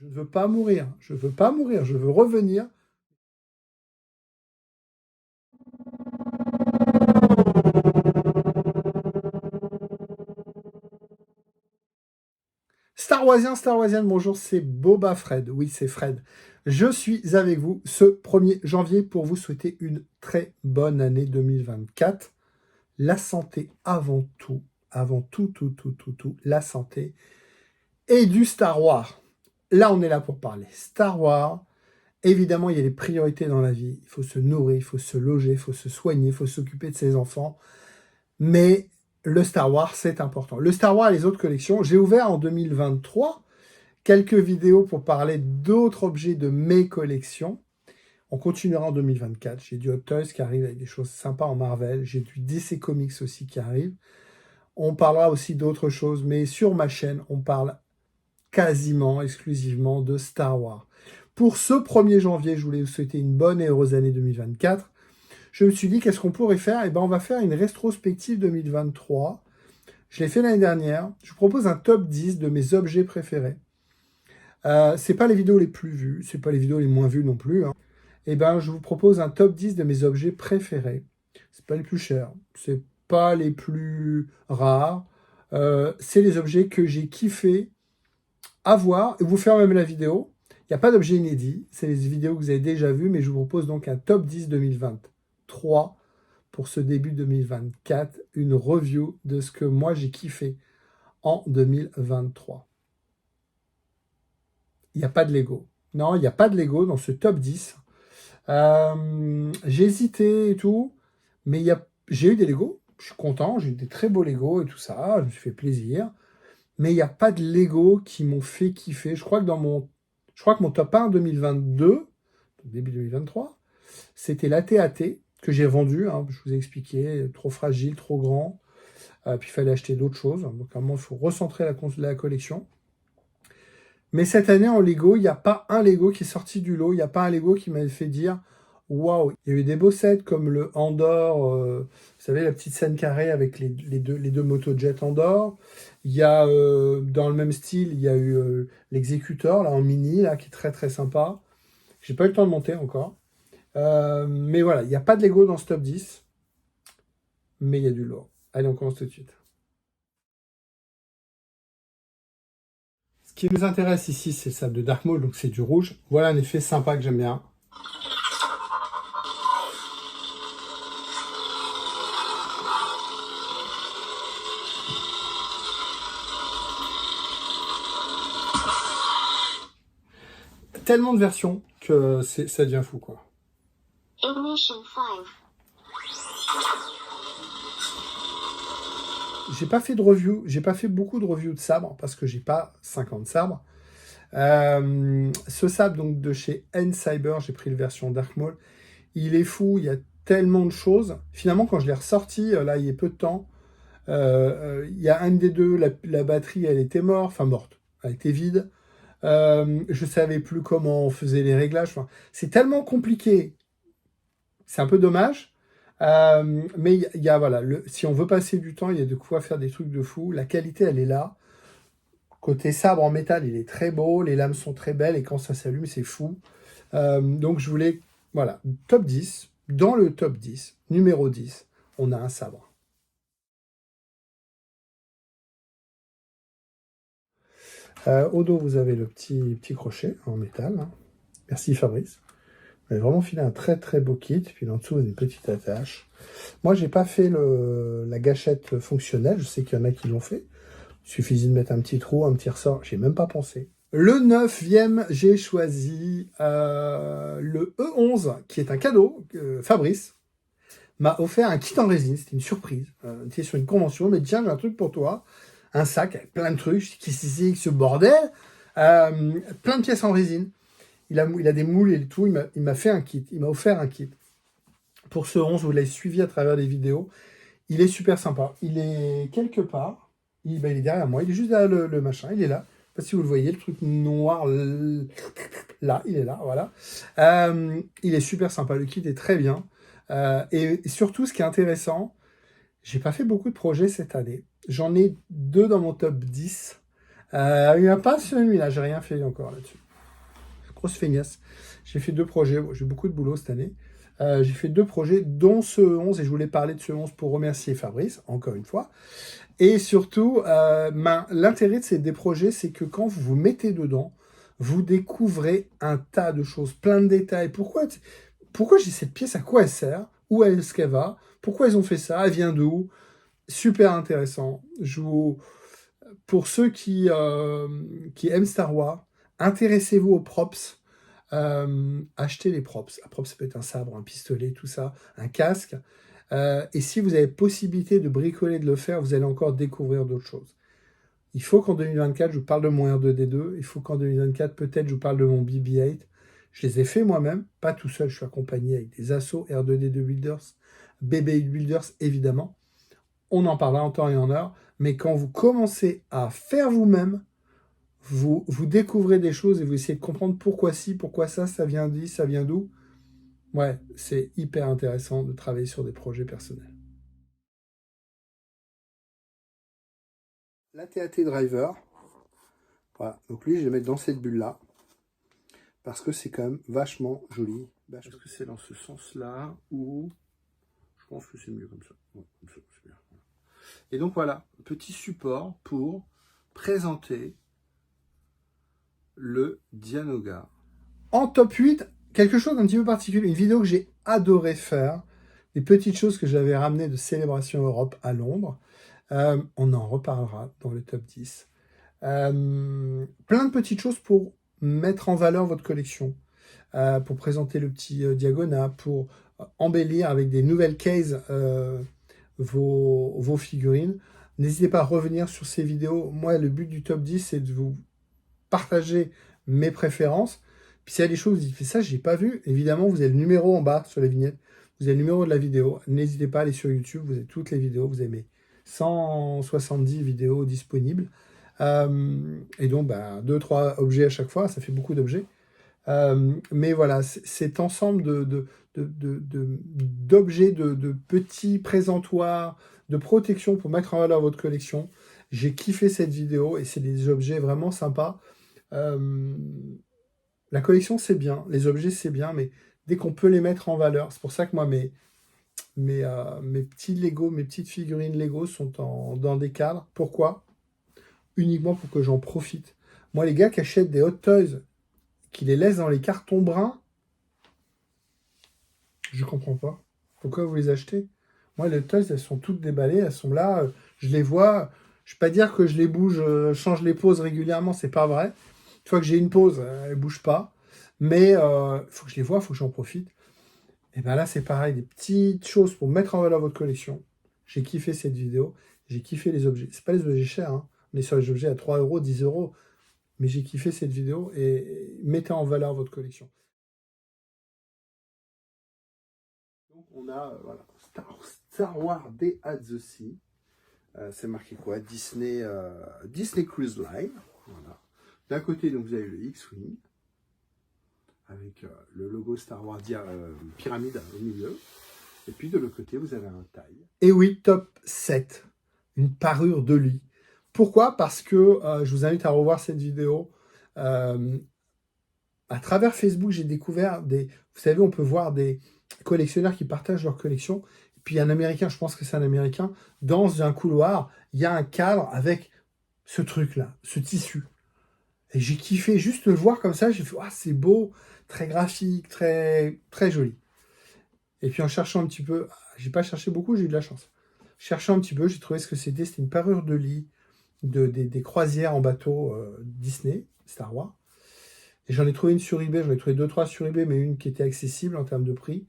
Je ne veux pas mourir, je veux pas mourir, je veux revenir. Star Warsian, bonjour, c'est Boba Fred. Oui, c'est Fred. Je suis avec vous ce 1er janvier pour vous souhaiter une très bonne année 2024. La santé avant tout, la santé et du Star Wars. Là, on est là pour parler. Star Wars, évidemment, il y a des priorités dans la vie. Il faut se nourrir, il faut se loger, il faut se soigner, il faut s'occuper de ses enfants. Mais le Star Wars, c'est important. Le Star Wars et les autres collections, j'ai ouvert en 2023 quelques vidéos pour parler d'autres objets de mes collections. On continuera en 2024. J'ai du Hot Toys qui arrive avec des choses sympas en Marvel. J'ai du DC Comics aussi qui arrive. On parlera aussi d'autres choses, mais sur ma chaîne, on parle quasiment exclusivement de Star Wars. Pour ce 1er janvier, je voulais vous souhaiter une bonne et heureuse année 2024. Je me suis dit, qu'est-ce qu'on pourrait faire? Eh bien, on va faire une rétrospective 2023. Je l'ai fait l'année dernière. Je vous propose un top 10 de mes objets préférés. C'est pas les vidéos les plus vues, c'est pas les vidéos les moins vues non plus. Hein. Eh ben, je vous propose un top 10 de mes objets préférés. C'est pas les plus chers, c'est pas les plus rares. C'est les objets que j'ai kiffé avoir et vous faire même la vidéo. Il n'y a pas d'objet inédit, c'est les vidéos que vous avez déjà vues, mais je vous propose donc un top 10 2023 pour ce début 2024, une review de ce que moi j'ai kiffé en 2023. Il n'y a pas de Lego. Non, il n'y a pas de Lego dans ce top 10. J'ai hésité et tout, mais j'ai eu des Lego. Je suis content, j'ai eu des très beaux Lego et tout ça. Je me suis fait plaisir. Mais il n'y a pas de Lego qui m'ont fait kiffer. Je crois que mon top 1 2022, début 2023, c'était l'AT-AT que j'ai vendu. Hein, je vous ai expliqué, trop fragile, trop grand. Puis il fallait acheter d'autres choses. Donc à un moment, il faut recentrer la collection. Mais cette année, en Lego, il n'y a pas un Lego qui est sorti du lot. Il n'y a pas un Lego qui m'avait fait dire « Waouh !» Il y a eu des beaux sets comme le Andor, vous savez, la petite scène carrée avec les deux motojets Andor. Il y a, dans le même style, il y a eu l'exécuteur, là, en mini, là, qui est très très sympa. J'ai pas eu le temps de monter encore. Mais voilà, il n'y a pas de Lego dans ce top 10. Mais il y a du lourd. Allez, on commence tout de suite. Ce qui nous intéresse ici, c'est le sable de Dark Maul, donc c'est du rouge. Voilà un effet sympa que j'aime bien. Tellement de versions que ça devient fou, quoi. Ignition 5. J'ai pas fait de review, j'ai pas fait beaucoup de reviews de sabres parce que j'ai pas 50 sabres. Ce sabre donc de chez N-Cyber, j'ai pris la version Dark Maul. Il est fou, il y a tellement de choses. Finalement, quand je l'ai ressorti, là, il y a peu de temps, il y a un des deux, la batterie, elle était morte, enfin morte, elle était vide. Je savais plus comment on faisait les réglages. Enfin, c'est tellement compliqué. C'est un peu dommage. Mais il y a voilà, si on veut passer du temps, il y a de quoi faire des trucs de fou. La qualité, elle est là. Côté sabre en métal, il est très beau. Les lames sont très belles et quand ça s'allume, c'est fou. Donc je voulais, voilà, top 10. Dans le top 10, numéro 10, on a un sabre. Au dos, vous avez le petit crochet en métal. Hein. Merci Fabrice. Vous avez vraiment filé un très très beau kit. Puis en dessous, une petite attache. Moi, j'ai pas fait la gâchette fonctionnelle. Je sais qu'il y en a qui l'ont fait. Il suffisait de mettre un petit trou, un petit ressort. J'ai même pas pensé. Le 9e, j'ai choisi le E11, qui est un cadeau. Fabrice m'a offert un kit en résine. C'était une surprise. On était sur une convention. Mais tiens, j'ai un truc pour toi. Un sac avec plein de trucs. Qu'est-ce que c'est que ce bordel? Plein de pièces en résine. Il a des moules et tout. Il m'a fait un kit. Il m'a offert un kit. Pour ce 11, vous l'avez suivi à travers les vidéos. Il est super sympa. Il est quelque part. Il est derrière moi. Il est juste derrière le machin. Il est là. Je ne sais pas si vous le voyez. Le truc noir. Là, il est là. Voilà. Il est super sympa. Le kit est très bien. Et surtout, ce qui est intéressant, j'ai pas fait beaucoup de projets cette année. J'en ai 2 dans mon top 10. Il n'y a pas celui-là. J'ai rien fait encore là-dessus. grosse feignasse. J'ai fait 2 projets. Bon, j'ai eu beaucoup de boulot cette année. J'ai fait 2 projets, dont ce 11, et je voulais parler de ce 11 pour remercier Fabrice, encore une fois. Et surtout, l'intérêt des projets, c'est que quand vous vous mettez dedans, vous découvrez un tas de choses, plein de détails. Pourquoi j'ai cette pièce? À quoi elle sert? Où est-ce qu'elle va? Pourquoi ils ont fait ça? Elle vient d'où? Super intéressant. Pour ceux qui aiment Star Wars, intéressez-vous aux props. Achetez les props. Un prop, ça peut être un sabre, un pistolet, tout ça, un casque. Et si vous avez possibilité de bricoler, de le faire, vous allez encore découvrir d'autres choses. Il faut qu'en 2024, je vous parle de mon R2D2. Il faut qu'en 2024, peut-être, je vous parle de mon BB-8. Je les ai fait moi-même, pas tout seul. Je suis accompagné avec des assos R2D2 Builders, BB-8 Builders, évidemment. On en parlera en temps et en heure. Mais quand vous commencez à faire vous-même, vous découvrez des choses et vous essayez de comprendre pourquoi ci, pourquoi ça vient d'où, ça vient d'où. Ouais, c'est hyper intéressant de travailler sur des projets personnels. L'AT-AT Driver, voilà, donc lui je vais le mettre dans cette bulle-là, parce que c'est quand même vachement joli. Est-ce que c'est dans ce sens-là, ou je pense que c'est mieux comme ça. Ouais, comme ça, c'est bien. Et donc voilà, petit support pour présenter le Dianoga. En top 8, quelque chose d'un petit peu particulier, une vidéo que j'ai adoré faire, des petites choses que j'avais ramenées de Célébration Europe à Londres. On en reparlera dans le top 10. Plein de petites choses pour mettre en valeur votre collection, pour présenter le petit Diagonal, pour embellir avec des nouvelles cases vos figurines. N'hésitez pas à revenir sur ces vidéos. Moi, le but du top 10, c'est de vous partager mes préférences. Puis s'il y a des choses, vous dites, ça, je n'ai pas vu. Évidemment, vous avez le numéro en bas sur les vignettes. Vous avez le numéro de la vidéo. N'hésitez pas à aller sur YouTube. Vous avez toutes les vidéos. Vous avez mes 170 vidéos disponibles. Et donc, 2-3 objets à chaque fois. Ça fait beaucoup d'objets. Mais voilà, cet ensemble d'objets, de petits présentoirs, de protection pour mettre en valeur votre collection. J'ai kiffé cette vidéo et c'est des objets vraiment sympas. La collection, c'est bien. Les objets, c'est bien. Mais dès qu'on peut les mettre en valeur, c'est pour ça que moi, mes petits Lego, mes petites figurines Lego sont dans des cadres. Pourquoi? Uniquement pour que j'en profite. Moi, les gars qui achètent des Hot Toys, qui les laissent dans les cartons bruns, je comprends pas. Pourquoi vous les achetez? Moi, les Hot Toys, elles sont toutes déballées, elles sont là, je les vois. Je ne vais pas dire que je les bouge, change les poses régulièrement, c'est pas vrai. Une fois que j'ai une pause, elle ne bouge pas. Mais il faut que je les vois, il faut que j'en profite. Et bien là, c'est pareil, des petites choses pour mettre en valeur votre collection. J'ai kiffé cette vidéo, j'ai kiffé les objets. C'est pas les objets chers, hein. On est sur les objets à 3 euros, 10 euros. Mais j'ai kiffé cette vidéo et mettez en valeur votre collection. Donc on a voilà, Star Wars Day at the Sea. C'est marqué quoi? Disney Cruise Line. Voilà. D'un côté, donc, vous avez le X-Wing, avec le logo Star Wars pyramide au milieu. Et puis de l'autre côté, vous avez un taille. Et oui, top 7. Une parure de lit. Pourquoi? Parce que je vous invite à revoir cette vidéo. À travers Facebook, j'ai découvert des... Vous savez, on peut voir des collectionneurs qui partagent leur collection. Et puis, un Américain, je pense que c'est un Américain, dans un couloir, il y a un cadre avec ce truc-là, ce tissu. Et j'ai kiffé juste le voir comme ça. J'ai fait, ah, c'est beau, très graphique, très, très joli. Et puis, en cherchant un petit peu, j'ai pas cherché beaucoup, j'ai eu de la chance. Cherchant un petit peu, j'ai trouvé ce que c'était. C'était une parure de lit des croisières en bateau Disney, Star Wars. Et j'en ai trouvé une sur eBay, j'en ai trouvé 2-3 sur eBay, mais une qui était accessible en termes de prix.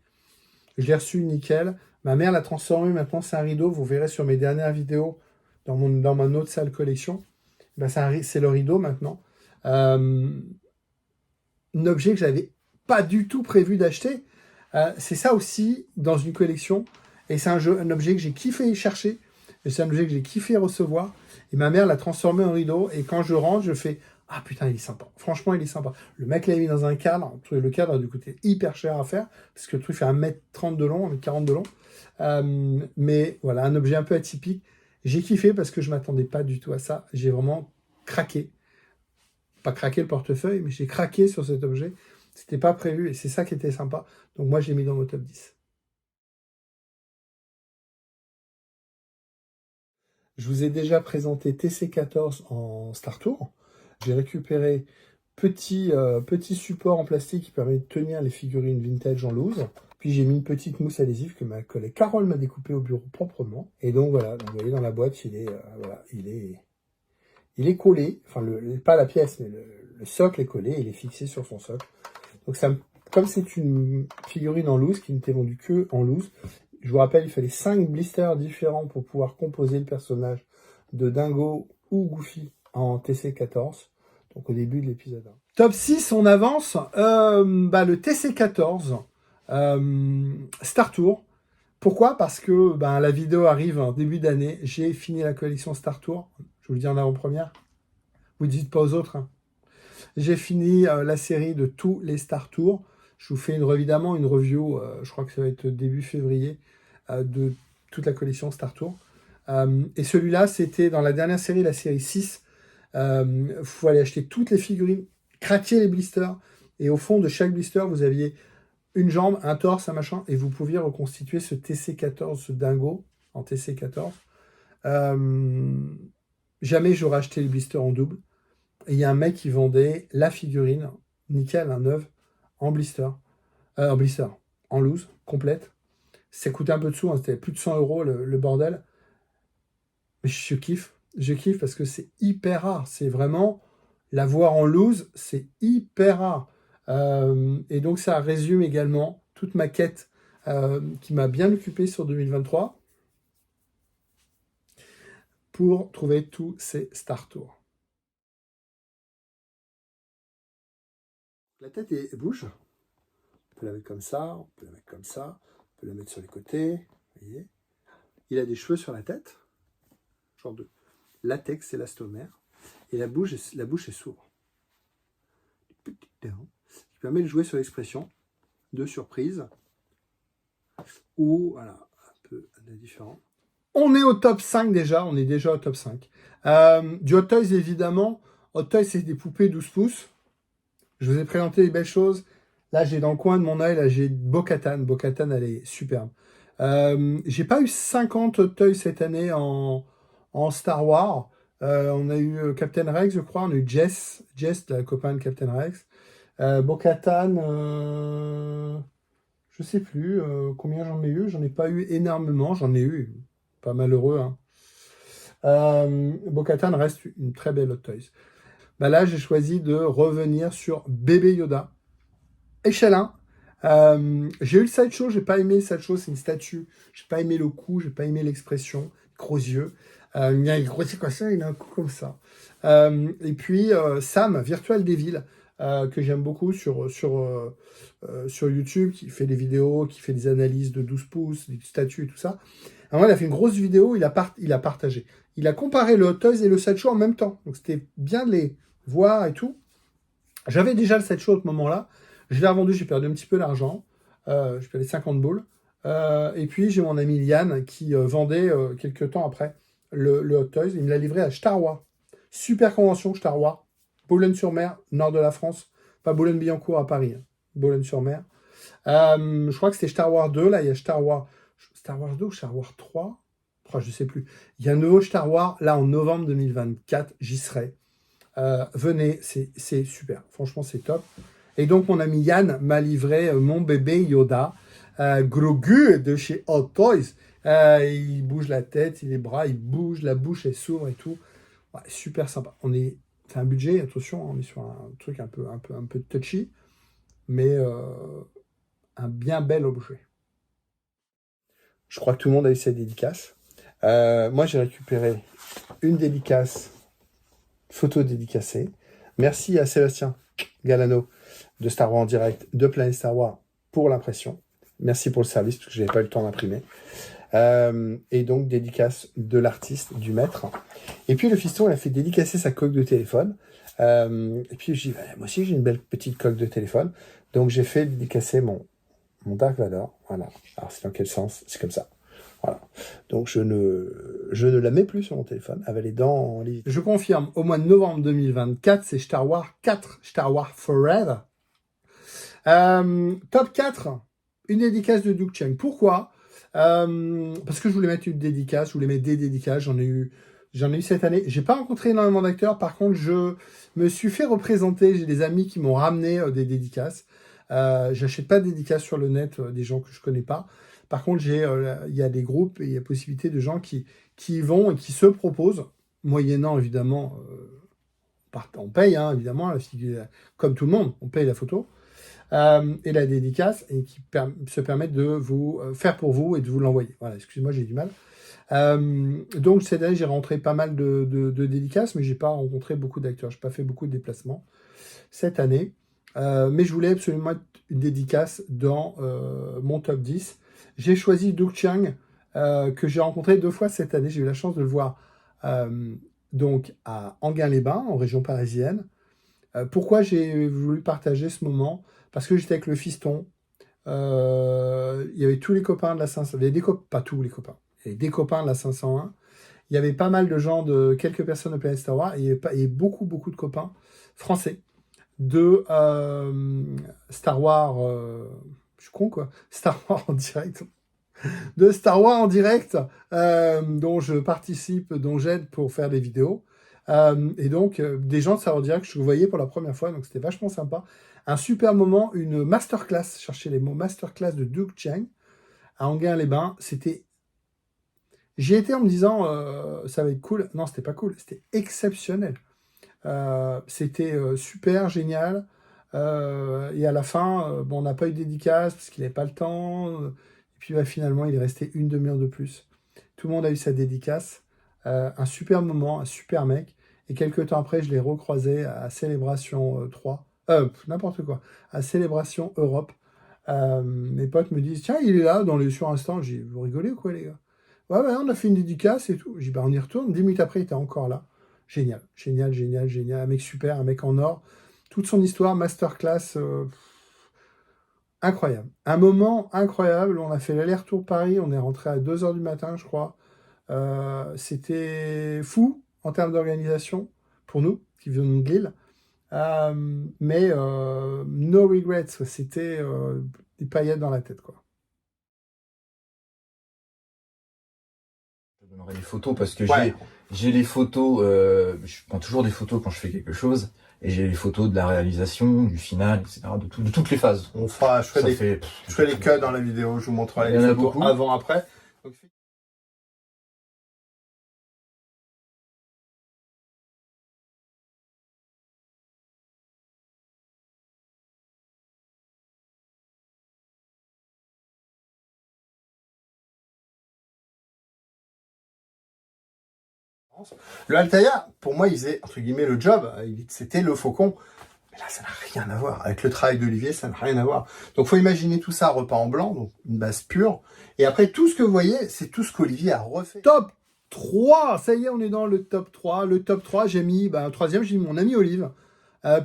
Je l'ai reçue nickel. Ma mère l'a transformée, maintenant c'est un rideau. Vous verrez sur mes dernières vidéos, dans ma autre salle collection, c'est le rideau maintenant. Un objet que j'avais pas du tout prévu d'acheter. C'est ça aussi dans une collection. Et c'est un objet que j'ai kiffé chercher. Et c'est un objet que j'ai kiffé recevoir. Et ma mère l'a transformé en rideau. Et quand je rentre, je fais... Ah putain, il est sympa. Franchement, il est sympa. Le mec l'a mis dans un cadre. Le cadre a dû coûter hyper cher à faire. Parce que le truc fait 1m30 de long, 1m40 de long. Mais voilà, un objet un peu atypique. J'ai kiffé parce que je ne m'attendais pas du tout à ça. J'ai vraiment craqué. pas craqué le portefeuille, mais j'ai craqué sur cet objet. C'était pas prévu et c'est ça qui était sympa. Donc moi, je l'ai mis dans mon top 10. Je vous ai déjà présenté TC14 en Star Tour. J'ai récupéré petit support en plastique qui permet de tenir les figurines vintage en loose. Puis j'ai mis une petite mousse adhésive que ma collègue Carole m'a découpée au bureau proprement. Et donc voilà, donc, vous voyez dans la boîte, il est collé. Enfin, pas la pièce, mais le socle est collé, il est fixé sur son socle. Donc ça, comme c'est une figurine en loose, qui n'était vendue que en loose, je vous rappelle, il fallait 5 blisters différents pour pouvoir composer le personnage de Dingo ou Goofy en TC14. Donc au début de l'épisode 1. Top 6, on avance. Le TC14, Star Tour. Pourquoi? Parce que la vidéo arrive en début d'année. J'ai fini la collection Star Tour. Je vous le dis en avant-première. Vous ne dites pas aux autres. Hein. J'ai fini la série de tous les Star Tours. Je vous fais évidemment une review, je crois que ça va être début février, de toute la collection Star Tour. Et celui-là, c'était dans la dernière série, la série 6. Il faut aller acheter toutes les figurines, craquer les blisters. Et au fond de chaque blister, vous aviez une jambe, un torse, un machin. Et vous pouviez reconstituer ce TC14, ce dingo en TC14. Jamais j'aurais acheté les blisters en double. Et il y a un mec qui vendait la figurine, nickel, un neuve, en blister, en loose, complète. Ça coûtait un peu de sous, hein, c'était plus de 100 € le bordel. Mais je kiffe parce que c'est hyper rare. C'est vraiment, l'avoir en loose, c'est hyper rare. Et donc ça résume également toute ma quête qui m'a bien occupé sur 2023 pour trouver tous ces Star Tours. La tête bouge. On peut la mettre comme ça, on peut la mettre comme ça, on peut la mettre sur les côtés. Vous voyez, il a des cheveux sur la tête, genre de latex élastomère, et la bouche est sourde. Petites dents qui permet de jouer sur l'expression de surprise ou voilà, un peu différent. On est au top 5 déjà, on est déjà au top 5. Du Hot Toys évidemment. Hot Toys, c'est des poupées 12 pouces. Je vous ai présenté les belles choses. Là, j'ai dans le coin de mon œil, là, j'ai Bo-Katan. Bo-Katan, elle est superbe. J'ai pas eu 50 Hot Toys cette année en Star Wars. On a eu Captain Rex, je crois. On a eu Jess, la copain de Captain Rex. Bo-Katan, je sais plus combien j'en ai eu. J'en ai pas eu énormément. J'en ai eu, pas malheureux. Hein. Bo-Katan reste une très belle Hot Toys. Là, j'ai choisi de revenir sur Bébé Yoda. Échelle 1. J'ai eu le sideshow, j'ai pas aimé le sideshow, c'est une statue. J'ai pas aimé le cou, j'ai pas aimé l'expression. Gros yeux. Il a gros yeux comme ça, il a un cou comme ça. Et puis Sam, Virtual Devil, que j'aime beaucoup sur YouTube, qui fait des vidéos, qui fait des analyses de 12 pouces, des statues et tout ça. Alors, il a fait une grosse vidéo, il a partagé. Il a comparé le Hot Toys et le sideshow en même temps. Donc c'était bien de les voir et tout. J'avais déjà le sideshow à ce moment-là. Je l'ai revendu, j'ai perdu un petit peu d'argent. J'ai perdu 50 boules. Et puis, j'ai mon ami Yann qui vendait quelques temps après le Hot Toys. Il me l'a livré à Star Wars. Super convention, Star Wars. Boulogne-sur-Mer, nord de la France. Pas Boulogne-Billancourt à Paris. Hein. Boulogne-sur-Mer. Je crois que c'était Star Wars 2. Là, il y a Star Wars 2 ou Star Wars 3. Je ne sais plus. Il y a un nouveau Star Wars, là, en novembre 2024. J'y serai. Venez, c'est super. Franchement, c'est top. Et donc, mon ami Yann m'a livré mon bébé Yoda, Grogu de chez Hot Toys. Il bouge la tête, les bras, il bouge, la bouche, elle s'ouvre et tout. Ouais, super sympa. C'est un budget, attention, on est sur un truc un peu touchy, mais un bien bel objet. Je crois que tout le monde a eu sa dédicace. Moi, j'ai récupéré une dédicace, photo dédicacée. Merci à Sébastien Galano de Star Wars en direct, de Planète Star Wars pour l'impression. Merci pour le service, parce que je n'avais pas eu le temps d'imprimer. Et donc, dédicace de l'artiste, du maître. Et puis, le fiston, il a fait dédicacer sa coque de téléphone. Et puis, j'ai dit, moi aussi, j'ai une belle petite coque de téléphone. Donc, j'ai fait dédicacer mon Dark Vador. Voilà. Alors, c'est dans quel sens? C'est comme ça. Voilà. Donc je ne la mets plus sur mon téléphone. Elle est dans les... Je confirme, au mois de novembre 2024, c'est Star Wars 4, Star Wars Forever. Top 4, une dédicace de Duke Cheng. Pourquoi parce que je voulais mettre une dédicace, je voulais mettre des dédicaces, j'en ai eu cette année. J'ai pas rencontré énormément d'acteurs, par contre, je me suis fait représenter, j'ai des amis qui m'ont ramené des dédicaces. J'achète pas de dédicaces sur le net des gens que je connais pas. Par contre, il y a des groupes et il y a possibilité de gens qui y vont et qui se proposent, moyennant évidemment, on paye hein, évidemment, comme tout le monde, on paye la photo. Et la dédicace, et qui se permettent de vous faire pour vous et de vous l'envoyer. Voilà, excusez-moi, j'ai du mal. Donc cette année, j'ai rentré pas mal de dédicaces, mais j'ai pas rencontré beaucoup d'acteurs. J'ai pas fait beaucoup de déplacements cette année. Mais je voulais absolument mettre une dédicace dans mon top 10. J'ai choisi Duke Chang, que j'ai rencontré 2 fois cette année. J'ai eu la chance de le voir donc à Enghien-les-Bains, en région parisienne. Pourquoi j'ai voulu partager ce moment? Parce que j'étais avec le fiston. Il y avait tous les copains de la 500. Il y avait pas tous les copains. Il y avait des copains de la 501. Il y avait pas mal de gens, quelques personnes de Planète Star Wars. Et il y avait beaucoup, beaucoup de copains français de Star Wars. Je suis con, quoi. Star Wars en direct. De Star Wars en direct, dont je participe, dont j'aide pour faire des vidéos. Et donc, des gens de Star Wars en direct que je voyais pour la première fois, donc c'était vachement sympa. Un super moment, une masterclass, cherchez les mots, masterclass de Duke Chang à Enghien-les-Bains. J'y étais en me disant, ça va être cool. Non, c'était pas cool, c'était exceptionnel. C'était super, génial. Et à la fin, bon, on n'a pas eu de dédicace parce qu'il n'avait pas le temps. Et puis finalement, il est resté une demi-heure de plus. Tout le monde a eu sa dédicace. Un super moment, un super mec. Et quelques temps après, je l'ai recroisé à Célébration 3. N'importe quoi. À Célébration Europe. Mes potes me disent, tiens, il est là sur Instant. J'ai dit, vous rigolez ou quoi, les gars? Ouais, on a fait une dédicace et tout. J'ai dit, bah, on y retourne. 10 minutes après, il était encore là. Génial, génial, génial, génial. Un mec super, un mec en or. Toute son histoire, masterclass, incroyable. Un moment incroyable. On a fait l'aller-retour Paris. On est rentré à 2h du matin, je crois. C'était fou en termes d'organisation pour nous qui venons de Lille. Mais no regrets. C'était des paillettes dans la tête, quoi. Je donnerai des photos parce que Ouais. j'ai les photos, je prends toujours des photos quand je fais quelque chose, et j'ai les photos de la réalisation, du final, etc., de toutes les phases. Je ferai les cuts dans la vidéo, je vous montrerai les photos avant, après. Donc, le Altaïa, pour moi, il faisait, entre guillemets, le job. C'était le faucon. Mais là, ça n'a rien à voir. Avec le travail d'Olivier, ça n'a rien à voir. Donc, faut imaginer tout ça repeint en blanc, donc une base pure. Et après, tout ce que vous voyez, c'est tout ce qu'Olivier a refait. Top 3. Ça y est, on est dans le top 3. Le top 3, j'ai mis, troisième, j'ai mis mon ami Olive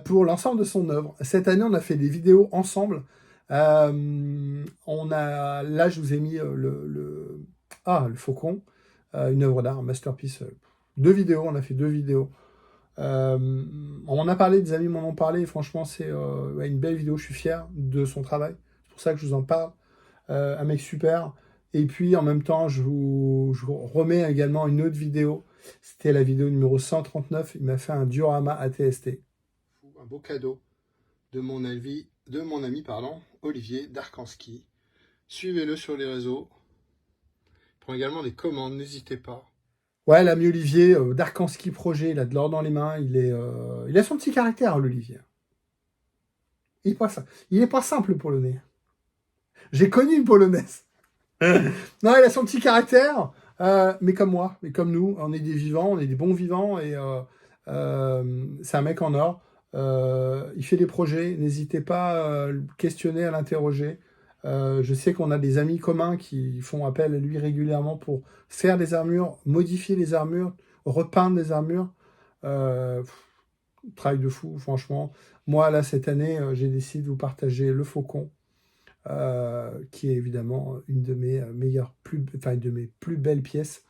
pour l'ensemble de son œuvre. Cette année, on a fait des vidéos ensemble. Là, je vous ai mis le faucon, une œuvre d'art, un masterpiece. 2 vidéos, on a fait 2 vidéos. On en a parlé, des amis m'en ont parlé, et franchement, c'est une belle vidéo, je suis fier de son travail. C'est pour ça que je vous en parle. Un mec super. Et puis, en même temps, je vous remets également une autre vidéo. C'était la vidéo numéro 139. Il m'a fait un diorama ATST. Un beau cadeau de mon ami, Olivier Darkanski. Suivez-le sur les réseaux. Il prend également des commandes, n'hésitez pas. Ouais, l'ami Olivier, Darkanski Projet, il a de l'or dans les mains. Il a son petit caractère, l'Olivier. Il est pas simple, le Polonais. J'ai connu une Polonaise. Non, il a son petit caractère, mais comme moi, mais comme nous, on est des vivants, on est des bons vivants, et c'est un mec en or. Il fait des projets, n'hésitez pas à le questionner, à l'interroger. Je sais qu'on a des amis communs qui font appel à lui régulièrement pour faire des armures, modifier les armures, repeindre les armures. Travail de fou, franchement. Moi, là, cette année, j'ai décidé de vous partager le faucon. qui est évidemment une de mes meilleures, enfin une de mes plus belles pièces.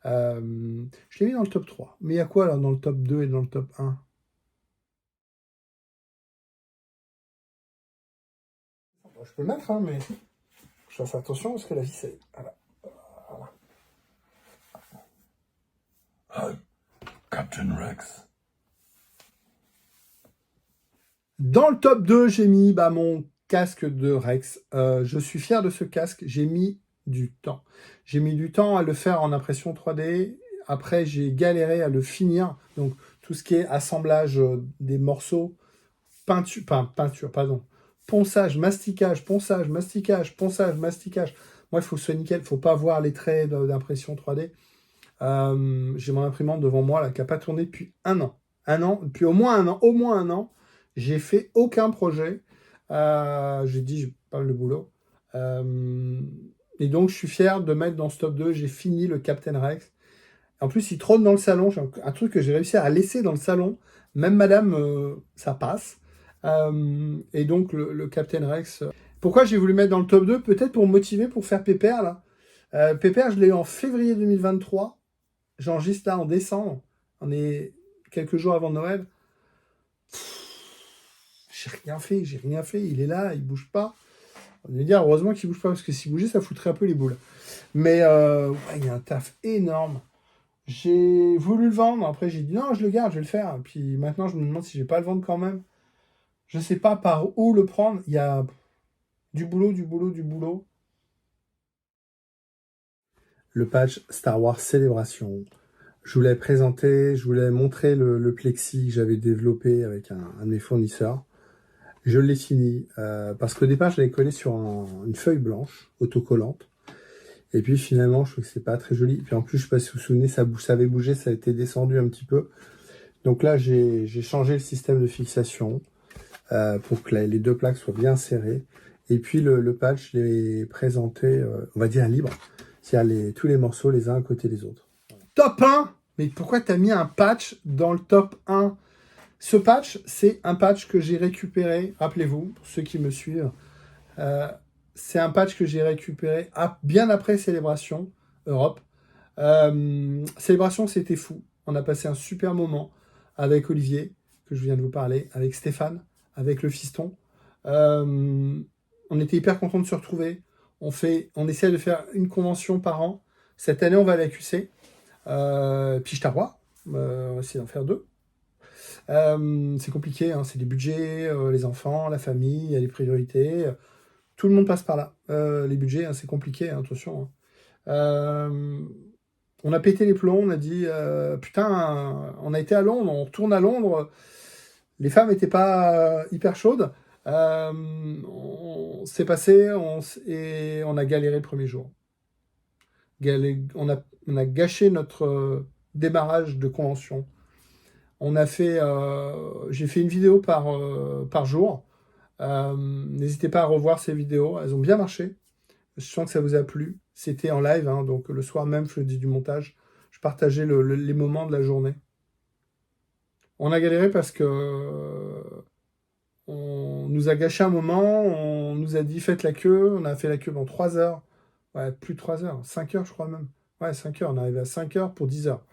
Je l'ai mis dans le top 3. Mais il y a quoi alors dans le top 2 et dans le top 1? Je peux le mettre, hein, mais je fasse attention parce que la vie, c'est... Voilà. Hi, Captain Rex. Dans le top 2, j'ai mis mon casque de Rex. Je suis fier de ce casque. J'ai mis du temps. J'ai mis du temps à le faire en impression 3D. Après, j'ai galéré à le finir. Donc, tout ce qui est assemblage des morceaux, ponçage, masticage, ponçage, masticage, ponçage, masticage. Moi, il faut que ce soit nickel. Il ne faut pas voir les traits d'impression 3D. J'ai mon imprimante devant moi là, qui n'a pas tourné depuis un an. Depuis au moins un an. J'ai fait aucun projet. J'ai dit, je parle de boulot. Et donc, je suis fier de mettre dans ce top 2. J'ai fini le Captain Rex. En plus, il trône dans le salon. J'ai un truc que j'ai réussi à laisser dans le salon. Même madame, ça passe. Et donc, le Captain Rex. Pourquoi j'ai voulu mettre dans le top 2? Peut-être pour me motiver, pour faire Pépère, là. Pépère, je l'ai eu en février 2023. J'enregistre là en décembre. On est quelques jours avant Noël. J'ai rien fait. Il est là, il bouge pas. On va dire heureusement qu'il bouge pas, parce que s'il bougeait, ça foutrait un peu les boules. Mais il y a un taf énorme. J'ai voulu le vendre. Après, j'ai dit non, je le garde, je vais le faire. Puis maintenant, je me demande si je vais pas le vendre quand même. Je sais pas par où le prendre. Il y a du boulot. Le patch Star Wars Célébration. Je voulais présenter, je voulais montrer le plexi que j'avais développé avec un de mes fournisseurs. Je l'ai fini parce qu'au départ, je l'avais collé sur une feuille blanche, autocollante. Et puis finalement, je trouve que c'est pas très joli. Et puis en plus, je sais pas si vous vous souvenez, ça avait bougé, ça a été descendu un petit peu. Donc là, j'ai changé le système de fixation pour que les deux plaques soient bien serrées. Et puis le patch, je l'ai présenté, on va dire libre. C'est-à-dire tous les morceaux les uns à côté des autres. Top 1! Mais pourquoi tu as mis un patch dans le top 1? Ce patch, c'est un patch que j'ai récupéré, rappelez-vous, pour ceux qui me suivent, c'est un patch que j'ai récupéré bien après Célébration Europe. Célébration, c'était fou. On a passé un super moment avec Olivier, que je viens de vous parler, avec Stéphane, avec le fiston. On était hyper contents de se retrouver. On essaie de faire une convention par an. Cette année, on va à la QC. Puis je t'arrois. On va essayer d'en faire 2. C'est compliqué, hein, c'est des budgets, les enfants, la famille, il y a les priorités. Tout le monde passe par là. Les budgets, hein, c'est compliqué, hein, attention. On a pété les plombs, on a dit putain, on a été à Londres, on retourne à Londres. Les femmes n'étaient pas hyper chaudes. On s'est passé et on a galéré le premier jour. On a gâché notre démarrage de convention. J'ai fait une vidéo par jour. N'hésitez pas à revoir ces vidéos, elles ont bien marché. Je sens que ça vous a plu. C'était en live, hein, donc le soir même, je dis du montage. Je partageais les moments de la journée. On a galéré parce que on nous a gâché un moment, on nous a dit faites la queue, on a fait la queue pendant 3 heures. Ouais, plus de 3 heures, 5 heures je crois même. Ouais, 5 heures, on est arrivé à 5 heures pour 10 heures.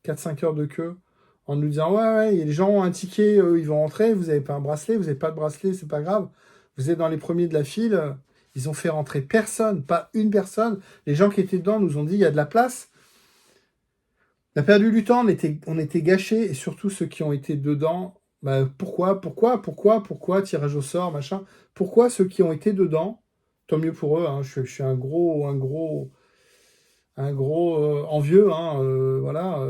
4-5 heures de queue. En nous disant, ouais, les gens ont un ticket, ils vont rentrer, vous n'avez pas un bracelet, vous n'avez pas de bracelet, c'est pas grave. Vous êtes dans les premiers de la file, ils ont fait rentrer personne, pas une personne. Les gens qui étaient dedans nous ont dit, il y a de la place. On a perdu du temps, on était gâchés, et surtout ceux qui ont été dedans, pourquoi, tirage au sort, machin. Pourquoi ceux qui ont été dedans, tant mieux pour eux, hein, je suis un gros envieux, hein, voilà.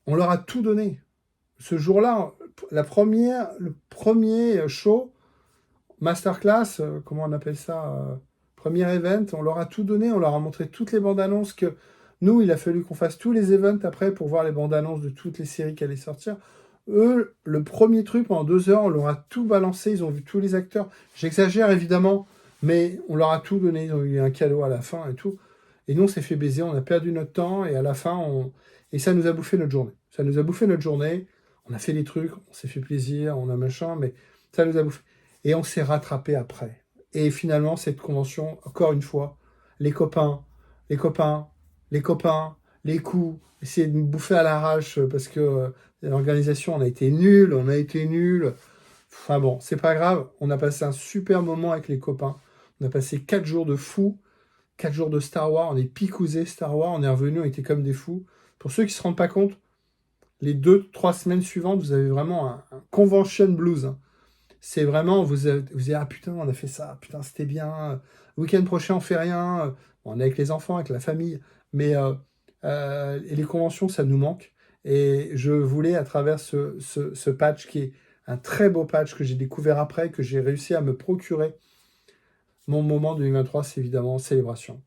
On leur a tout donné. Ce jour-là, le premier show, masterclass, comment on appelle ça, premier event, on leur a tout donné, on leur a montré toutes les bandes annonces que nous, il a fallu qu'on fasse tous les events après pour voir les bandes annonces de toutes les séries qui allaient sortir. Eux, le premier truc, pendant 2 heures, on leur a tout balancé, ils ont vu tous les acteurs. J'exagère évidemment, mais on leur a tout donné, ils ont eu un cadeau à la fin et tout. Et nous, on s'est fait baiser, on a perdu notre temps, et à la fin, et ça nous a bouffé notre journée. Ça nous a bouffé notre journée, on a fait des trucs, on s'est fait plaisir, on a machin, mais ça nous a bouffé. Et on s'est rattrapé après. Et finalement, cette convention, encore une fois, les copains, les copains, les copains, les coups, essayer de nous bouffer à l'arrache parce que l'organisation, on a été nuls. Enfin bon, c'est pas grave. On a passé un super moment avec les copains. On a passé 4 jours de fou, 4 jours de Star Wars. On est picousé Star Wars. On est revenu, on était comme des fous. Pour ceux qui se rendent pas compte, les 2-3 semaines suivantes, vous avez vraiment un convention blues. Hein. C'est vraiment, vous avez, ah putain, on a fait ça, putain, c'était bien. Le week-end prochain, on fait rien. On est avec les enfants, avec la famille. Mais et les conventions, ça nous manque. Et je voulais, à travers ce patch, qui est un très beau patch que j'ai découvert après, que j'ai réussi à me procurer, mon moment 2023, c'est évidemment célébration.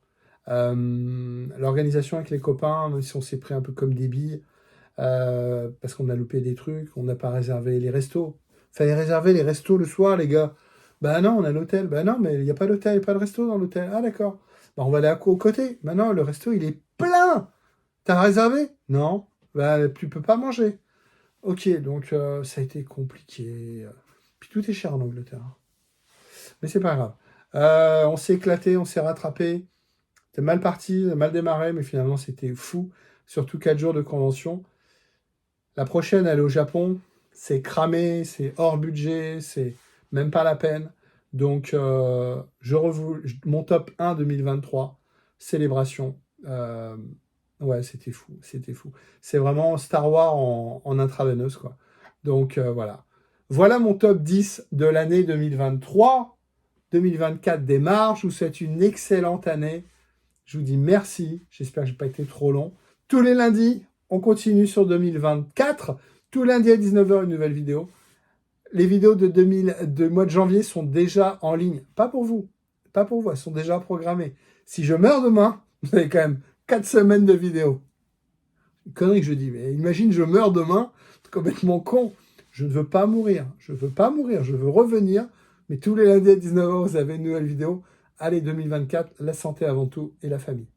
L'organisation avec les copains, même si on s'est pris un peu comme des billes, parce qu'on a loupé des trucs, on n'a pas réservé les restos. Fallait réserver les restos le soir, les gars. Bah non, on a l'hôtel. Bah non, mais il n'y a pas d'hôtel, il n'y a pas de resto dans l'hôtel. Ah d'accord. Bah on va aller au côté. Bah non, le resto, il est plein. T'as réservé? Non. Bah tu peux pas manger. Ok, donc ça a été compliqué. Puis tout est cher en Angleterre. Mais c'est pas grave. On s'est éclaté, on s'est rattrapé. C'était mal parti, mal démarré, mais finalement c'était fou. Surtout 4 jours de convention. La prochaine, elle est au Japon. C'est cramé, c'est hors budget, c'est même pas la peine. Donc, mon top 1 2023, célébration. Ouais, c'était fou, c'était fou. C'est vraiment Star Wars en intraveineuse, quoi. Donc, voilà. Voilà mon top 10 de l'année 2023. 2024 démarre. Je vous souhaite une excellente année. Je vous dis merci. J'espère que je n'ai pas été trop long. Tous les lundis, on continue sur 2024. Tous les lundis à 19h, une nouvelle vidéo. Les vidéos de mois de janvier sont déjà en ligne. Pas pour vous. Pas pour vous. Elles sont déjà programmées. Si je meurs demain, vous avez quand même 4 semaines de vidéos. Une connerie que je dis. Mais imagine, je meurs demain. C'est complètement con. Je ne veux pas mourir. Je veux pas mourir. Je veux revenir. Mais tous les lundis à 19h, vous avez une nouvelle vidéo. Allez, 2024, la santé avant tout et la famille.